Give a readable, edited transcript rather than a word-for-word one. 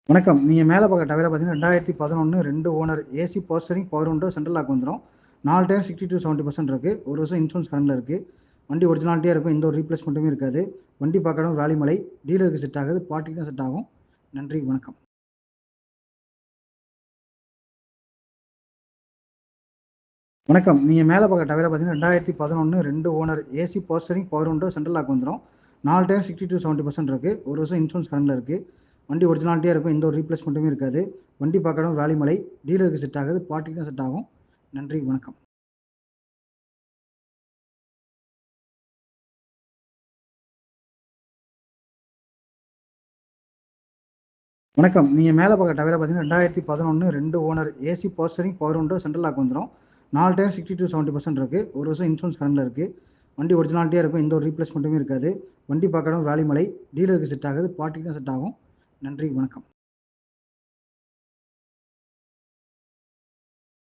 வணக்கம். நீங்க மேல பார்க்குற டயர பார்த்தீங்கன்னா 2011 2 owner AC power steering, power window, central lock வந்துரும். 4 டயர் 60-70% இருக்கு. 1 வருஷம் இன்சூரன்ஸ் கரண்ட்ல இருக்கு. வண்டி ஒரிஜினாலிட்டியா இருக்கும். எந்த ஒரு ரீப்ளேஸ்மெண்ட்டுமே இருக்காது. வண்டி பார்க்குற இடம் ராலிமலை. டீலருக்கு செட் ஆகாது. பார்ட்டிக்கு தான் செட் ஆகும். நன்றி, வணக்கம். வணக்கம். நீங்க மேல பார்க்குற டயர பார்த்தீங்கன்னா 2011 2 owner AC power steering, power window, central lock வந்துரும். 4 டயர் 60-70% இருக்கு. 1 வருஷம் இன்சூரன்ஸ் கரண்ட்ல இருக்கு. வண்டி ஒரிஜினாலிட்டியா இருக்கும். எந்த ஒரு ரீப்ளேஸ்மெண்ட்டுமே இருக்காது. வண்டி பார்க்குற இடம் ராலிமலை. டீலருக்கு செட் ஆகாது. பார்ட்டிக்கு தான் செட் ஆகும். நன்றி, வணக்கம். வணக்கம். நீங்க மேல பார்க்குற டயர பார்த்தீங்கன்னா 2011 2 owner AC power steering, power window, central lock வந்துரும். 4 டயர் 60-70% இருக்கு. 1 வருஷம் இன்சூரன்ஸ் கரண்ட்ல இருக்கு. வண்டி ஒரிஜினாலிட்டியா இருக்கும். எந்த ஒரு ரீப்ளேஸ்மெண்ட்டுமே இருக்காது. வண்டி பார்க்குற இடம் ராலிமலை. டீலருக்கு செட் ஆகாது. பார்ட்டிக்கு தான் செட் ஆகும். நன்றி, வணக்கம்.